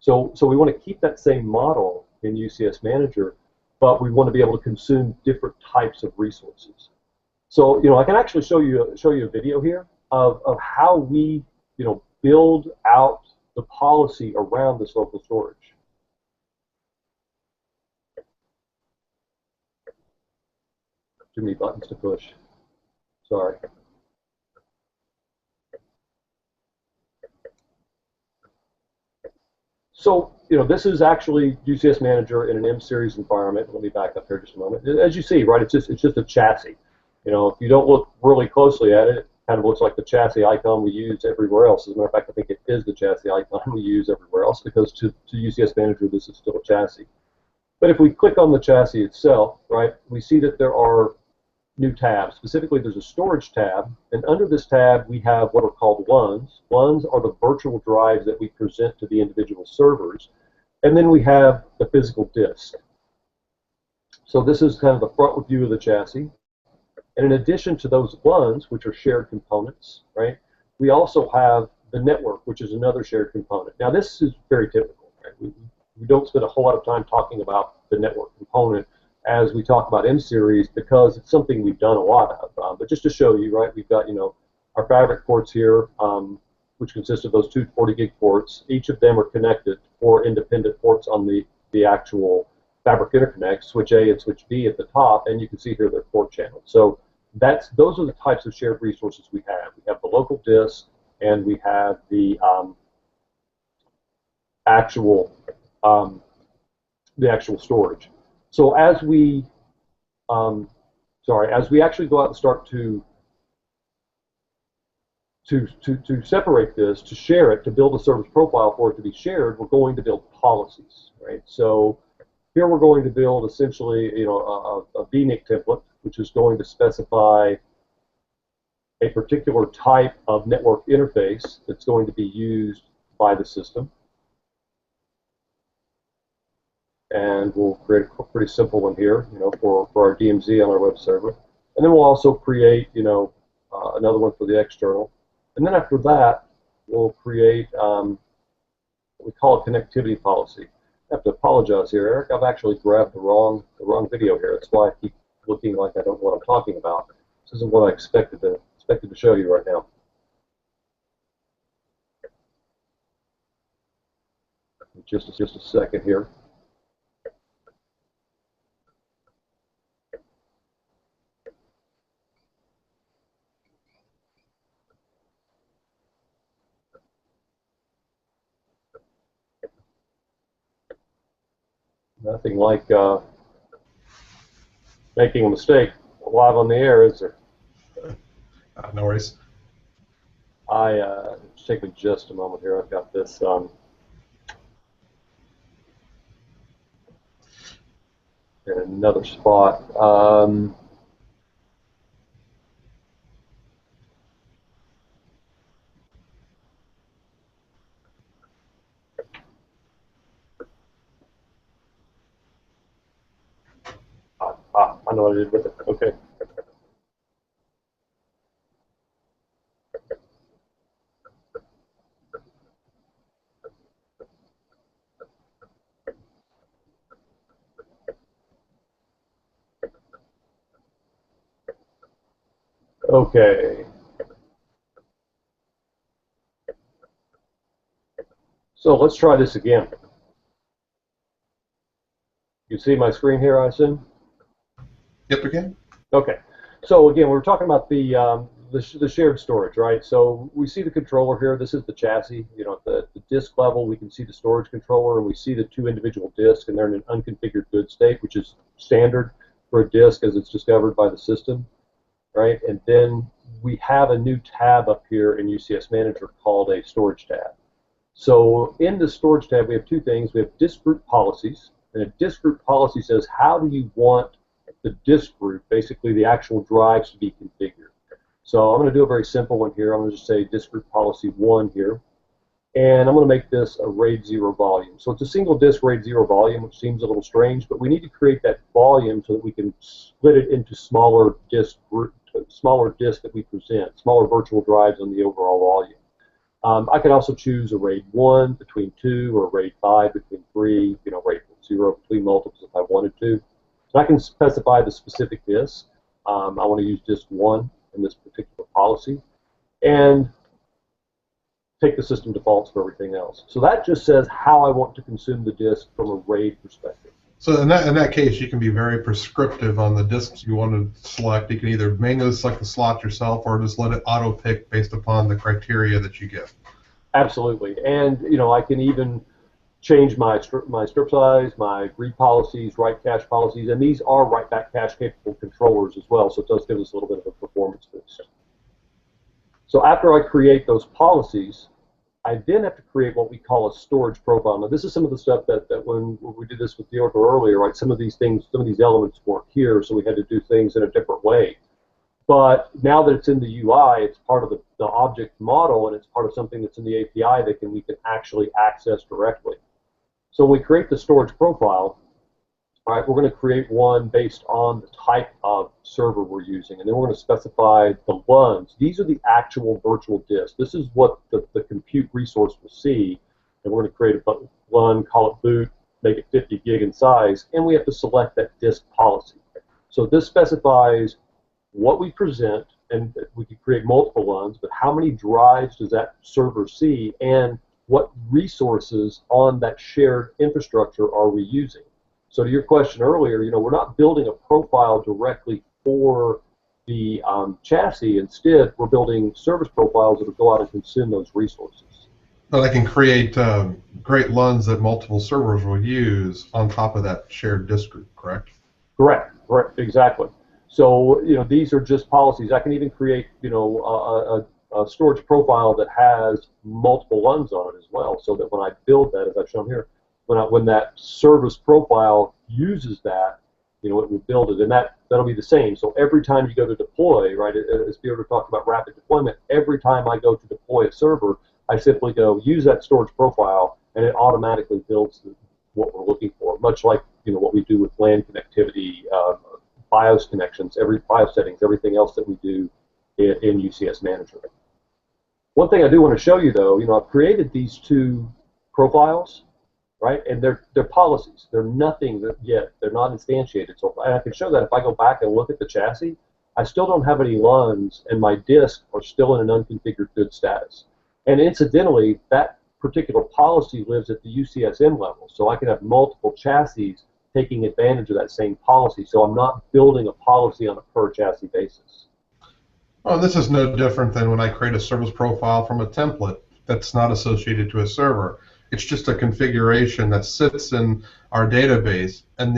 So we want to keep that same model in UCS Manager, but we want to be able to consume different types of resources. So I can actually show you a video here of how we build out the policy around this local storage. Too many buttons to push. Sorry. So, this is actually UCS Manager in an M-Series environment. Let me back up here just a moment. As you see, right, it's just a chassis. If you don't look really closely at it, it kind of looks like the chassis icon we use everywhere else. As a matter of fact, I think it is the chassis icon we use everywhere else because to UCS Manager, this is still a chassis. But if we click on the chassis itself, right, we see that there are new tabs. Specifically, there's a storage tab, and under this tab, we have what are called LUNs. LUNs are the virtual drives that we present to the individual servers, and then we have the physical disk. So this is kind of the front view of the chassis. And in addition to those LUNs, which are shared components, right, we also have the network, which is another shared component. Now, this is very typical, right? We don't spend a whole lot of time talking about the network component as we talk about M-Series because it's something we've done a lot of. But just to show you, right, we've got, our fabric ports here, which consist of those two 40 gig ports. Each of them are connected to 4 independent ports on the actual fabric interconnect, switch A and switch B at the top, and you can see here their port channels. So those are the types of shared resources we have. We have the local disk, and we have the actual storage. So as we actually go out and start to to separate this, to share it, to build a service profile for it to be shared, we're going to build policies, right? So here we're going to build essentially, a VNIC template, which is going to specify a particular type of network interface that's going to be used by the system. And we'll create a pretty simple one here, for our DMZ on our web server. And then we'll also create, another one for the external. And then after that, we'll create what we call a connectivity policy. I have to apologize here, Eric. I've actually grabbed the wrong video here. That's why I keep looking like I don't know what I'm talking about. This isn't what I expected to show you right now. Just a second here. Nothing like making a mistake live on the air, is there? No worries. Just take me just a moment here. I've got this in another spot. I know what I did with it. Okay. Okay. So let's try this again. You see my screen here, I assume? Yep, again. Okay. So again, we're talking about the shared storage, right? So we see the controller here. This is the chassis. At the disk level, we can see the storage controller, and we see the two individual disks, and they're in an unconfigured good state, which is standard for a disk as it's discovered by the system, right? And then we have a new tab up here in UCS Manager called a storage tab. So in the storage tab, we have two things. We have disk group policies, and a disk group policy says, how do you want the disk group, basically the actual drives, to be configured? So I'm going to do a very simple one here. I'm going to just say disk group policy 1 here. And I'm going to make this a RAID 0 volume. So it's a single disk RAID 0 volume, which seems a little strange, but we need to create that volume so that we can split it into smaller disks that we present, smaller virtual drives on the overall volume. I could also choose a RAID 1 between 2, or RAID 5 between 3, RAID 0 between multiples if I wanted to. So I can specify the specific disk. I want to use disk 1 in this particular policy, and take the system defaults for everything else. So that just says how I want to consume the disk from a RAID perspective. So in that case, you can be very prescriptive on the disks you want to select. You can either manually select the slot yourself, or just let it auto pick based upon the criteria that you give. Absolutely, and I can even change my strip size, my read policies, write cache policies, and these are write back cache capable controllers as well. So it does give us a little bit of a performance boost. So after I create those policies, I then have to create what we call a storage profile. Now, this is some of the stuff that when we did this with Piotr earlier, right? Some of these elements weren't here, so we had to do things in a different way. But now that it's in the UI, it's part of the object model, and it's part of something that's in the API that we can actually access directly. So when we create the storage profile, all right, we're going to create one based on the type of server we're using, and then we're going to specify the LUNs. These are the actual virtual disks. This is what the compute resource will see, and we're going to create a LUN, call it boot, make it 50 gig in size, and we have to select that disk policy. So this specifies what we present, and we can create multiple LUNs, but how many drives does that server see, and what resources on that shared infrastructure are we using? So to your question earlier, we're not building a profile directly for the chassis. Instead, we're building service profiles that will go out and consume those resources. But I can create great LUNs that multiple servers will use on top of that shared disk group, correct? Correct, exactly. So these are just policies. I can even create a storage profile that has multiple LUNs on it as well, so that when I build that, as I've shown here, when that service profile uses that, it will build it, and that'll be the same. So every time you go to deploy, right, as Piotr talked about rapid deployment, every time I go to deploy a server, I simply go use that storage profile, and it automatically builds what we're looking for, much like what we do with LAN connectivity, BIOS connections, BIOS settings, everything else that we do in UCS Manager. One thing I do want to show you, though, I've created these two profiles, right, and they're policies. They're nothing yet. They're not instantiated. So and I can show that if I go back and look at the chassis, I still don't have any LUNs, and my disks are still in an unconfigured good status. And incidentally, that particular policy lives at the UCSM level, so I can have multiple chassis taking advantage of that same policy. So I'm not building a policy on a per chassis basis. Well, this is no different than when I create a service profile from a template that's not associated to a server. It's just a configuration that sits in our database, and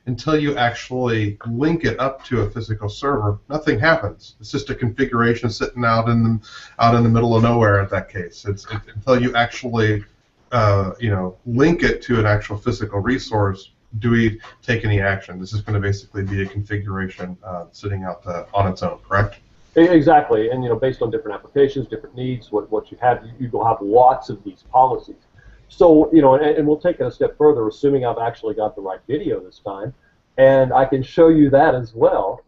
until you actually link it up to a physical server, nothing happens. It's just a configuration sitting out in the middle of nowhere. In that case, it's until you actually link it to an actual physical resource. Do we take any action? This is going to basically be a configuration sitting out on its own, correct? Exactly, and based on different applications, different needs, what you have, you will have lots of these policies. So, and we'll take it a step further, assuming I've actually got the right video this time, and I can show you that as well,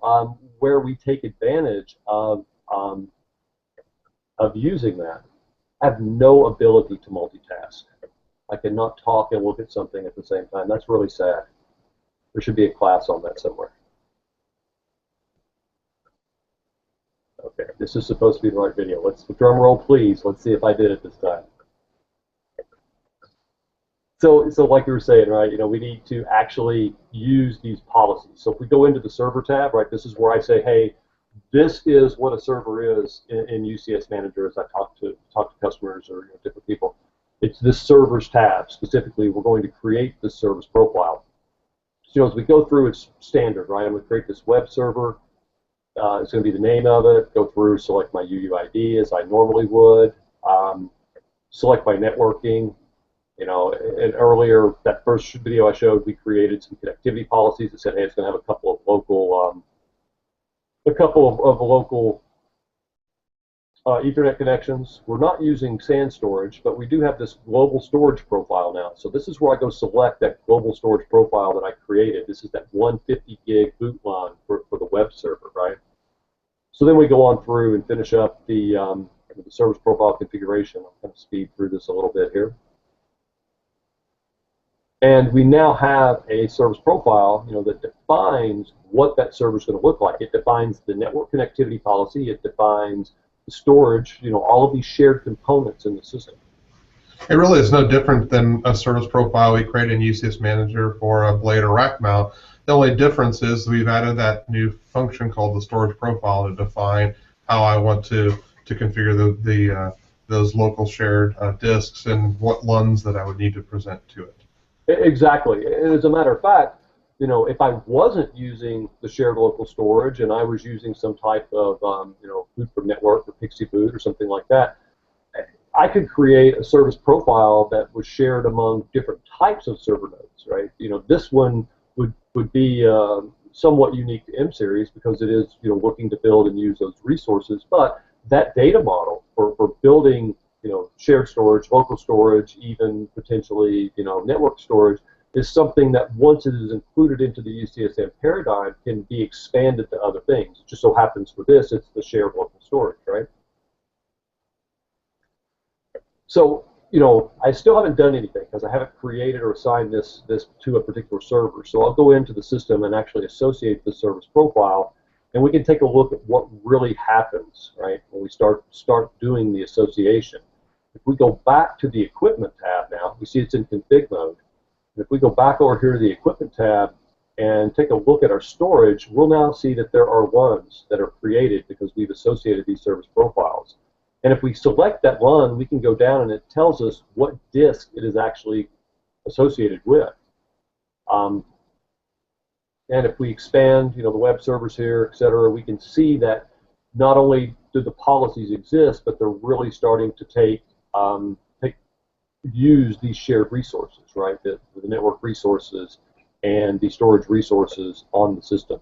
where we take advantage of using that. I have no ability to multitask. I cannot talk and look at something at the same time. That's really sad. There should be a class on that somewhere. Okay, this is supposed to be the right video. Let's drum roll, please. Let's see if I did it this time. So like you were saying, right, we need to actually use these policies. So if we go into the server tab, right, this is where I say, hey, this is what a server is in UCS Manager as I talk to customers or different people. It's this servers tab. Specifically, we're going to create this service profile. So as we go through, it's standard, right? I'm going to create this web server. It's going to be the name of it. Go through, select my UUID as I normally would. Select my networking. And earlier, that first video I showed, we created some connectivity policies that said, hey, it's going to have a couple of local, Ethernet connections. We're not using SAN storage, but we do have this global storage profile now. So this is where I go select that global storage profile that I created. This is that 150 gig boot line for the web server, right? So then we go on through and finish up the service profile configuration. I'll kind of speed through this a little bit here. And we now have a service profile, that defines what that server is going to look like. It defines the network connectivity policy. It defines the storage, all of these shared components in the system. It really is no different than a service profile we create in UCS Manager for a blade or rack mount. The only difference is we've added that new function called the storage profile to define how I want to configure those local shared disks and what LUNs that I would need to present to it. Exactly. And as a matter of fact, if I wasn't using the shared local storage and I was using some type of, boot from network or Pixie boot or something like that, I could create a service profile that was shared among different types of server nodes, right? This one would be somewhat unique to M-Series because it is, looking to build and use those resources. But that data model for building, shared storage, local storage, even potentially, network storage, is something that once it is included into the UCSM paradigm can be expanded to other things. It just so happens for this, it's the shared local storage, right? So, I still haven't done anything because I haven't created or assigned this to a particular server. So I'll go into the system and actually associate the service profile, and we can take a look at what really happens, right, when we start doing the association. If we go back to the equipment tab now, we see it's in config mode. And if we go back over here to the equipment tab and take a look at our storage, we'll now see that there are LUNs that are created because we've associated these service profiles. And if we select that LUN, we can go down and it tells us what disk it is actually associated with. And if we expand, the web servers here, et cetera, we can see that not only do the policies exist, but they're really starting to use these shared resources, right? The network resources and the storage resources on the system.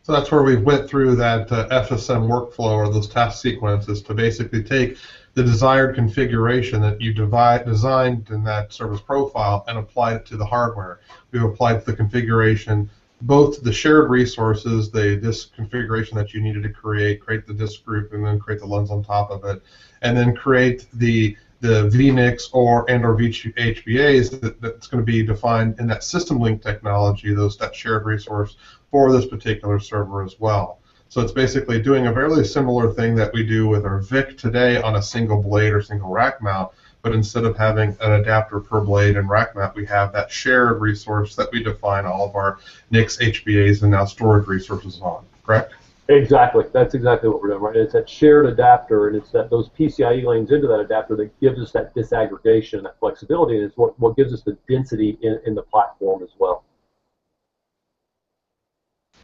So that's where we went through that FSM workflow, or those task sequences, to basically take the desired configuration that you designed in that service profile and apply it to the hardware. We've applied the configuration, both the shared resources, the disk configuration that you needed to create the disk group, and then create the LUNs on top of it, and then create the VNICs or VHBAs that's going to be defined in that system link technology, that shared resource for this particular server as well. So it's basically doing a fairly similar thing that we do with our VIC today on a single blade or single rack mount, but instead of having an adapter per blade and rack mount, we have that shared resource that we define all of our NICs, HBAs, and now storage resources on, correct? Exactly. That's exactly what we're doing, right? It's that shared adapter, and it's those PCIe lanes into that adapter that gives us that disaggregation, that flexibility, and it's what gives us the density in the platform as well.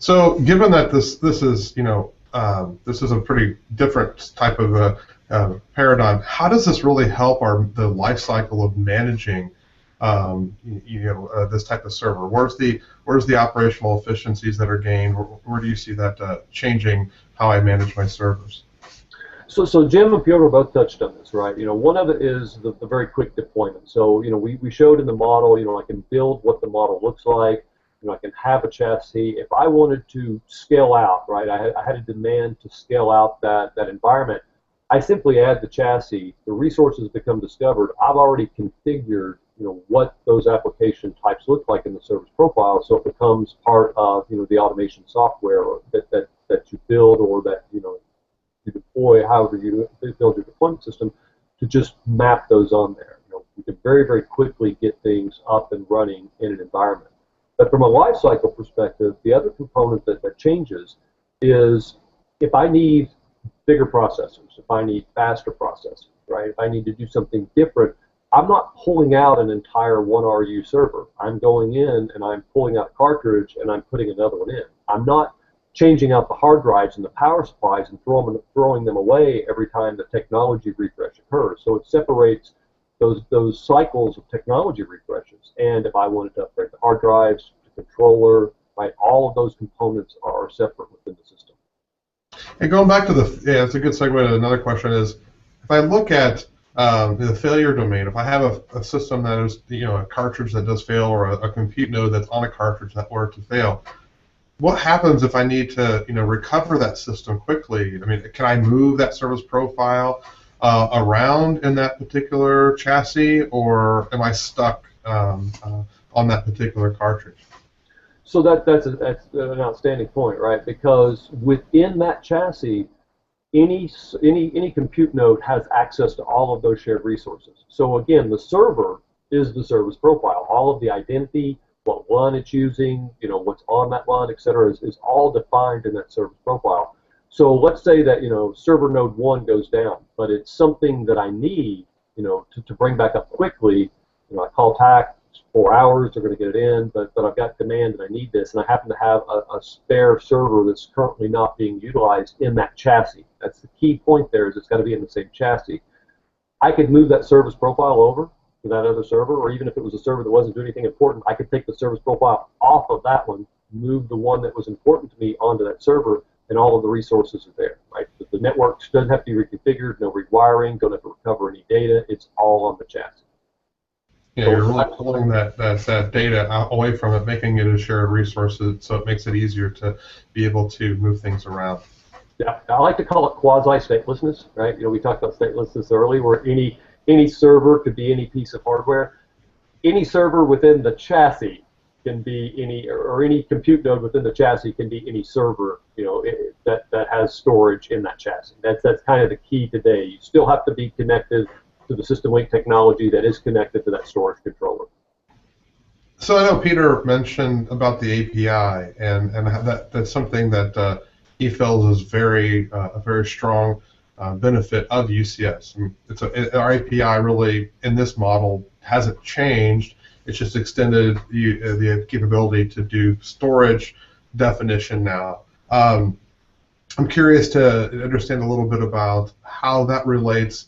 So, given that this is this is a pretty different type of paradigm, how does this really help the life cycle of managing this type of server? Where's the operational efficiencies that are gained? Where do you see that changing how I manage my servers? So Jim and Piotr both touched on this, right? One of it is the very quick deployment. So we showed in the model, I can build what the model looks like. I can have a chassis. If I wanted to scale out, right, I had a demand to scale out that environment. I simply add the chassis. The resources become discovered. I've already configured what those application types look like in the service profile, so it becomes part of the automation software that you build, or that you deploy, however you build your deployment system, to just map those on there. You can very, very quickly get things up and running in an environment. But from a lifecycle perspective, the other component that changes is if I need bigger processors, if I need faster processors, right? If I need to do something different, I'm not pulling out an entire 1RU server. I'm going in and I'm pulling out a cartridge and I'm putting another one in. I'm not changing out the hard drives and the power supplies and throwing them away every time the technology refresh occurs. So it separates those cycles of technology refreshes. And if I wanted to upgrade the hard drives, the controller, right, all of those components are separate within the system. And going back to it's a good segue to another question is, if I look at the failure domain, if I have a system that is, a cartridge that does fail, or a compute node that's on a cartridge that were to fail, what happens if I need to, recover that system quickly? I mean, can I move that service profile around in that particular chassis, or am I stuck on that particular cartridge? So that's an outstanding point, right? Because within that chassis, any compute node has access to all of those shared resources. So again, the server is the service profile. All of the identity, what LUN it's using, what's on that LUN, et cetera, is all defined in that service profile. So let's say that server node 1 goes down, but it's something that I need to bring back up quickly. I call TAC, 4 hours, they're going to get it in, but I've got demand and I need this, and I happen to have a spare server that's currently not being utilized in that chassis. That's the key point there, is it's got to be in the same chassis. I could move that service profile over to that other server, or even if it was a server that wasn't doing anything important, I could take the service profile off of that one, move the one that was important to me onto that server, and all of the resources are there, right? The network doesn't have to be reconfigured, no rewiring, don't have to recover any data, it's all on the chassis. Yeah, you're really pulling that data away from it, making it a shared resource, so it makes it easier to be able to move things around. Yeah, I like to call it quasi-statelessness, right? We talked about statelessness earlier, where any server could be any piece of hardware. Any server within the chassis can be any compute node within the chassis can be any server, that has storage in that chassis. That's kind of the key today. You still have to be connected to the system link technology that is connected to that storage controller. So I know Peter mentioned about the API, and that's something that he feels is a very strong benefit of UCS. Our API really, in this model, hasn't changed. It's just extended the capability to do storage definition now. I'm curious to understand a little bit about how that relates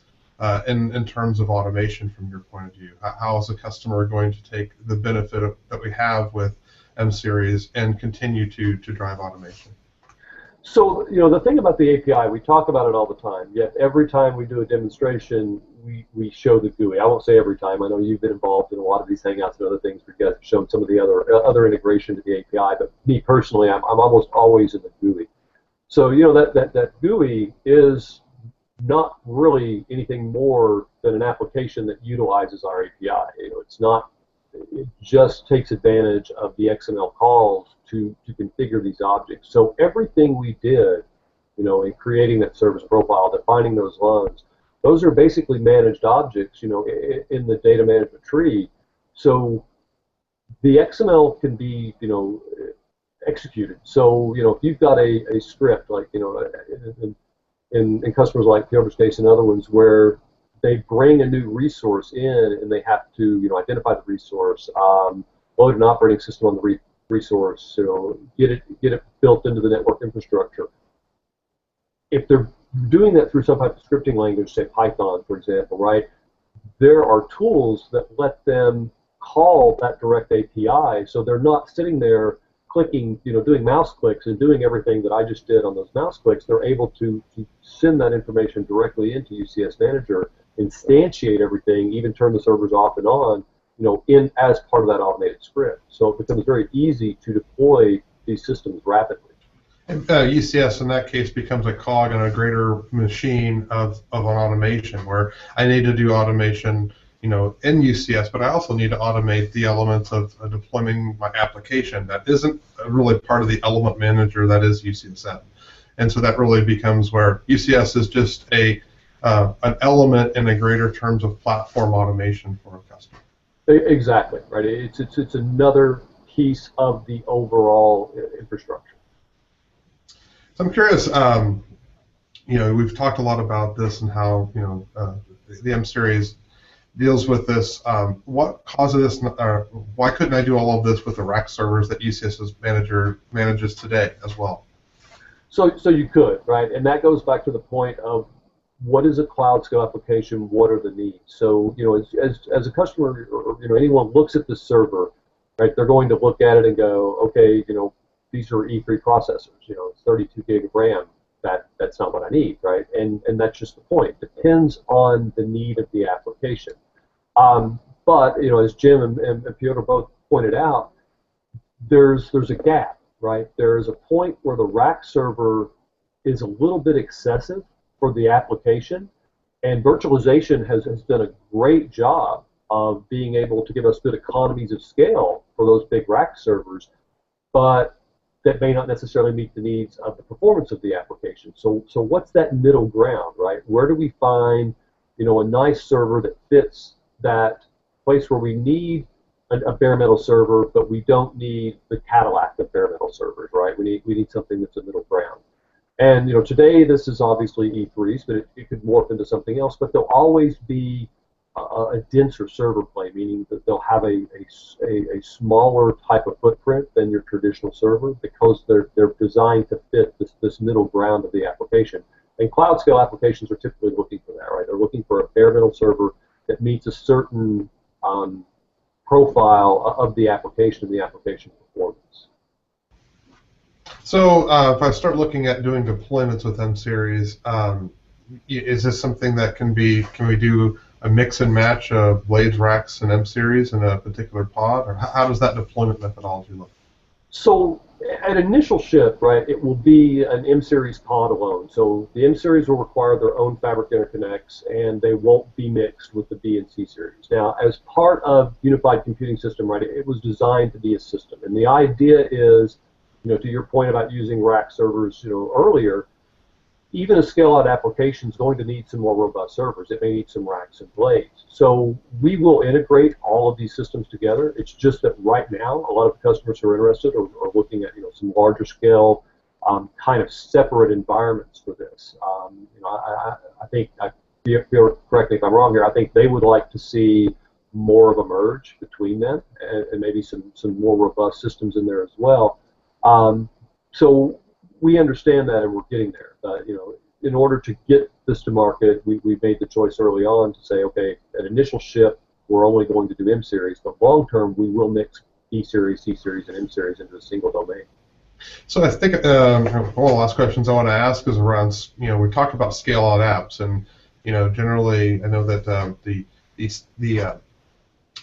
in terms of automation from your point of view. How is a customer going to take the benefit that we have with M-Series and continue to drive automation? So, the thing about the API, we talk about it all the time, yet every time we do a demonstration, we show the GUI. I won't say every time. I know you've been involved in a lot of these Hangouts and other things. You guys have shown some of the other integration to the API, but me personally, I'm almost always in the GUI. So, that GUI is not really anything more than an application that utilizes our API. It's not. It just takes advantage of the XML calls to configure these objects. So everything we did, in creating that service profile, defining those loans, those are basically managed objects, in the data management tree. So the XML can be, executed. So, if you've got a script, like, in customers like Piotr's case and other ones, where they bring a new resource in and they have to, identify the resource, load an operating system on the resource, get it built into the network infrastructure. If they're doing that through some type of scripting language, say Python, for example, right, there are tools that let them call that direct API, so they're not sitting there clicking, doing mouse clicks and doing everything that I just did on those mouse clicks. They're able to send that information directly into UCS Manager, instantiate everything, even turn the servers off and on, in as part of that automated script. So it becomes very easy to deploy these systems rapidly. UCS in that case becomes a cog in a greater machine of an automation, where I need to do automation, in UCS, but I also need to automate the elements of deploying my application that isn't really part of the element manager that is UCS M. And so that really becomes where UCS is just an element in a greater terms of platform automation for a customer. Exactly, right. It's another piece of the overall infrastructure. So I'm curious, we've talked a lot about this and how, the M-Series deals with this. What causes this, why couldn't I do all of this with the rack servers that UCS's manager manages today as well? So you could, right? And that goes back to the point of what is a cloud scale application, what are the needs? So, as a customer or anyone looks at the server, right, they're going to look at it and go, okay, these are E3 processors, it's 32 gig of RAM. That's not what I need, right? And that's just the point. Depends on the need of the application. But as Jim and Piotr both pointed out, there's a gap, right? There's a point where the rack server is a little bit excessive for the application, and virtualization has done a great job of being able to give us good economies of scale for those big rack servers, but that may not necessarily meet the needs of the performance of the application. So what's that middle ground, right? Where do we find, a nice server that fits that place where we need a bare metal server, but we don't need the Cadillac of bare metal servers, right? We need something that's a middle ground. And today this is obviously E3s, but it could morph into something else. But there'll always be a denser server plane, meaning that they'll have a smaller type of footprint than your traditional server, because they're designed to fit this middle ground of the application. And cloud scale applications are typically looking for that, right? They're looking for a bare metal server that meets a certain profile of the application and the application performance. So if I start looking at doing deployments with M-Series, is this something that can we do a mix and match of blades, racks, and M-Series in a particular pod, or how does that deployment methodology look? So at initial ship, right, it will be an M-Series pod alone. So the M-Series will require their own fabric interconnects, and they won't be mixed with the B and C series. Now, as part of Unified Computing System, right, it was designed to be a system. And the idea is, to your point about using rack servers, earlier, even a scale-out application is going to need some more robust servers. It may need some racks and blades. So we will integrate all of these systems together. It's just that right now, a lot of customers who are interested are looking at some larger scale, kind of separate environments for this. I think, correct me if I'm wrong here, I think they would like to see more of a merge between them, and maybe some more robust systems in there as well. So we understand that, and we're getting there. In order to get this to market, we made the choice early on to say, okay, at initial ship, we're only going to do M-Series, but long term, we will mix E-Series, C-Series, and M-Series into a single domain. So I think one of the last questions I want to ask is around, we talked about scale-out apps, and generally I know that the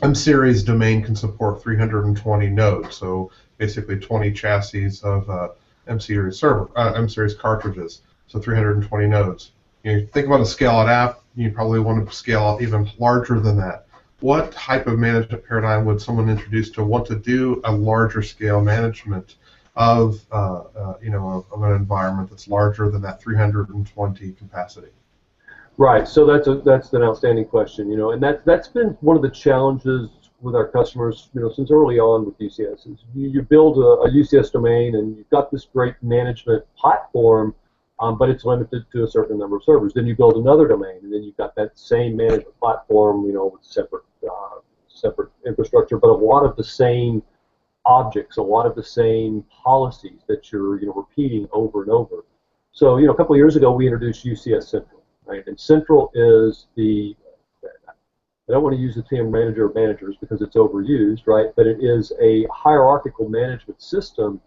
M-Series domain can support 320 nodes, so basically 20 chassis of M-Series M-Series cartridges, so 320 nodes. You think about a scale-out app, you probably want to scale out even larger than that. What type of management paradigm would someone introduce to want to do a larger scale management of of an environment that's larger than that 320 capacity? Right. So that's an outstanding question. And that's been one of the challenges with our customers, since early on with UCS. Is you build a UCS domain and you've got this great management platform, but it's limited to a certain number of servers. Then you build another domain, and then you've got that same management platform, with separate infrastructure, but a lot of the same objects, a lot of the same policies that you're repeating over and over. So a couple of years ago we introduced UCS Central, right? And Central is I don't want to use the term manager of managers because it's overused, right? But it is a hierarchical management system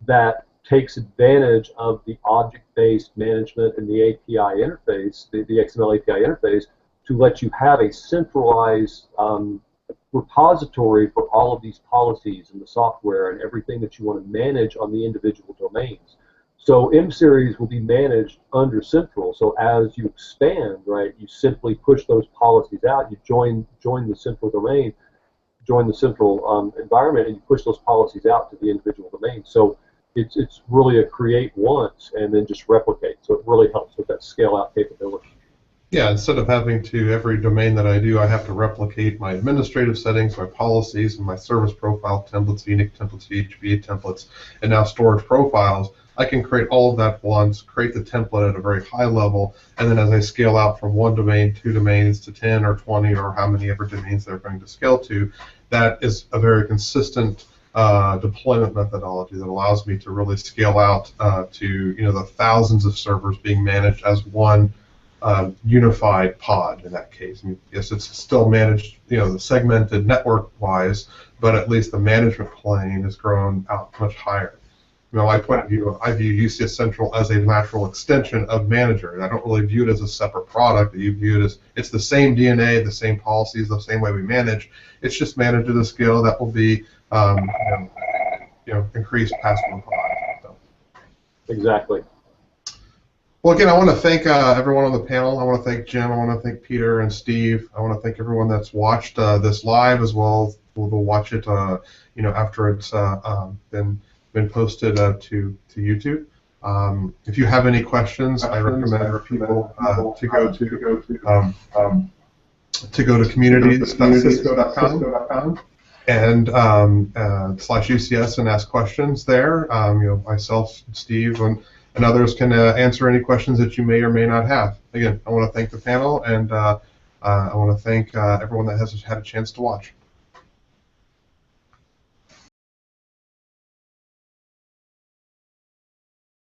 that takes advantage of the object-based management and the API interface, the XML API interface, to let you have a centralized repository for all of these policies and the software and everything that you want to manage on the individual domains. So M-Series will be managed under Central. So as you expand, right, you simply push those policies out. You join the central domain, join the central environment, and you push those policies out to the individual domain. So it's really a create once and then just replicate. So it really helps with that scale-out capability. Yeah, instead of having to, every domain that I do, I have to replicate my administrative settings, my policies, and my service profile templates, unique templates, PHP templates, and now storage profiles. I can create all of that once, create the template at a very high level, and then as I scale out from one domain, 2 domains to 10 or 20 or how many ever domains they're going to scale to, that is a very consistent deployment methodology that allows me to really scale out to the thousands of servers being managed as one unified pod in that case. I mean, yes, it's still managed, the segmented network-wise, but at least the management plane has grown out much higher. My point of view, I view UCS Central as a natural extension of Manager. I don't really view it as a separate product. You view it as it's the same DNA, the same policies, the same way we manage. It's just managed at a scale that will be increased past one pod. So. Exactly. Well, again, I want to thank everyone on the panel. I want to thank Jim. I want to thank Peter and Steve. I want to thank everyone that's watched this live as well. We'll watch it, after it's been posted to YouTube. If you have any questions, I recommend for people to go to communities.cisco.com and /UCS and ask questions there. Myself, Steve, and others can answer any questions that you may or may not have. Again, I want to thank the panel, and I want to thank everyone that has had a chance to watch.